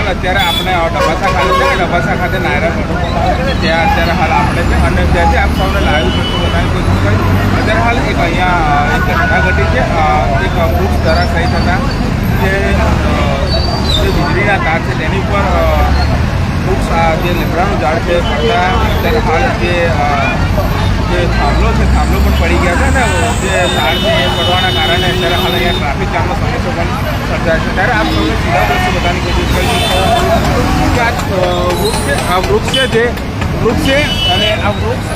હાલ અત્યારે આપણે ડબાસા ખાતે છે ને, ડબાસા ખાતે નાયરા મેળો ત્યાં અત્યારે હાલ આપણે છે અને ત્યાંથી આપ સૌને લાઈવ દ્રશ્યો બતાવવાની કોશિશ કરી. અત્યારે હાલ એક અહીંયા એક ઘટના ઘટી છે. એક વૃક્ષ ધરાશાયી થતાં જે વીજળીના તાર છે તેની ઉપર વૃક્ષ જે લીમડાનું ઝાડ છે પડતા અત્યારે હાલ જે થાંભલો છે થાંભલો પણ પડી ગયા છે ને જે તાર છે એ પડવાના કારણે અત્યારે હાલ અહીંયા ટ્રાફિક જામનો સમસ્યા પણ સર્જાય છે. ત્યારે આપ સૌને સીધા દ્રશ્યો બતાવવાની કોશિશ કરીશું કે આ વૃક્ષ છે જે વૃક્ષ છે અને આ વૃક્ષ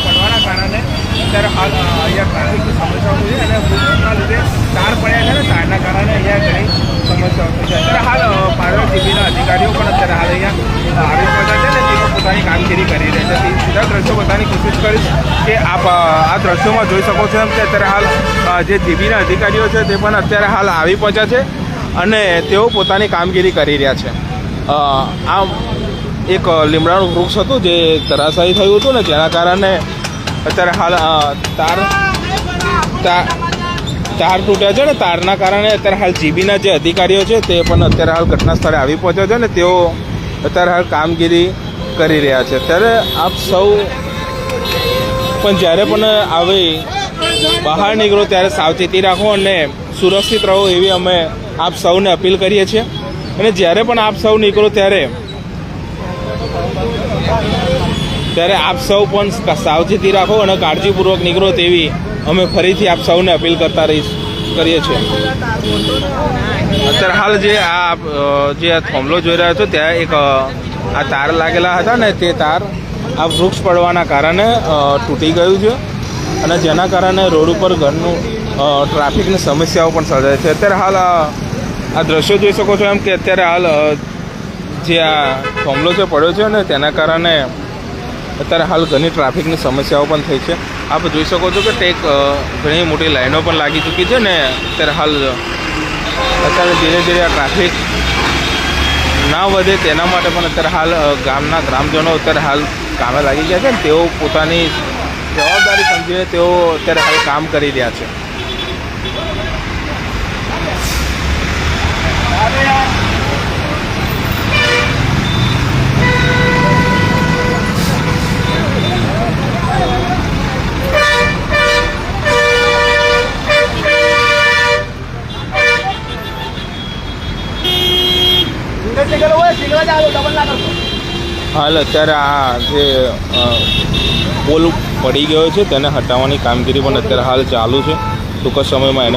પડવાના કારણે અત્યારે હાલ અહીંયા ટ્રાફિકની સમસ્યાઓ છે અને વૃક્ષના લીધે તાર પડ્યા છે ને તારના કારણે અહીંયા ઘણી સમસ્યાઓ થઈ છે. અત્યારે હાલ પાર્વતી ટીવીના અધિકારીઓ પણ અત્યારે હાલ અહીંયા આવી પહોંચ્યા છે ને તેઓ પોતાની કામગીરી કરી રહ્યા છે. સીધા દ્રશ્યો બતાવવાની કોશિશ કરીશ કે આપ આ દ્રશ્યોમાં જોઈ શકો છો એમ કે અત્યારે હાલ જે જીબીના અધિકારીઓ છે તે પણ અત્યારે હાલ આવી પહોંચ્યા છે અને તેઓ પોતાની કામગીરી કરી રહ્યા છે. આ એક લીમડાનું વૃક્ષ હતું જે ધરાશાયી થયું હતું ને જેના કારણે અત્યારે હાલ તાર તૂટ્યા છે ને તારના કારણે અત્યારે હાલ જીબીના જે અધિકારીઓ છે તે પણ અત્યારે હાલ ઘટના સ્થળે આવી પહોંચ્યા છે ને તેઓ અત્યારે હાલ કામગીરી કરી રહ્યા છે. ત્યારે આપ સૌ પણ જ્યારે પણ આવી બહાર નીકળો ત્યારે સાવચેતી રાખો અને સુરક્ષિત રહો એવી અમે આપ સૌને અપીલ કરીએ છીએ. અને જ્યારે પણ આપ સૌ નીકળો ત્યારે આપ સૌ પણ સાવચેતી રાખો અને કાળજીપૂર્વક નીકળો તેવી અમે ફરીથી આપ સૌને અપીલ કરીએ છીએ. અત્યારે હાલ જે આ થાંભલો જોઈ રહ્યા છો ત્યાં એક આ તાર લાગેલા હતા ને તે તાર આ વૃક્ષ પડવાના કારણે તૂટી ગયું છે અને જેના કારણે રોડ ઉપર ઘરનું ટ્રાફિકની સમસ્યાઓ પણ સર્જાય છે. અત્યારે હાલ આ દ્રશ્યો જોઈ શકો છો એમ કે અત્યારે હાલ જે આ થાંભલો જે પડ્યો છે ને તેના કારણે અત્યારે હાલ ઘણી ટ્રાફિકની સમસ્યાઓ પણ થઈ છે. આપ જોઈ શકો છો કે ઘણી મોટી લાઈનો પણ લાગી ચૂકી છે ને અત્યારે ધીરે ધીરે આ ટ્રાફિક ના વધે તેના માટે પણ અત્યારે હાલ ગામના ગ્રામજનો અત્યારે હાલ કામે લાગી ગયા છે ને તેઓ પોતાની જવાબદારી સમજીને તેઓ અત્યારે હાલ કામ કરી રહ્યા છે. હાલ અત્યારે આ જે પોલ પડી ગયો છે તેને હટાવવાની કામગીરી પણ અત્યારે હાલ ચાલુ છે. ટૂંક સમયમાં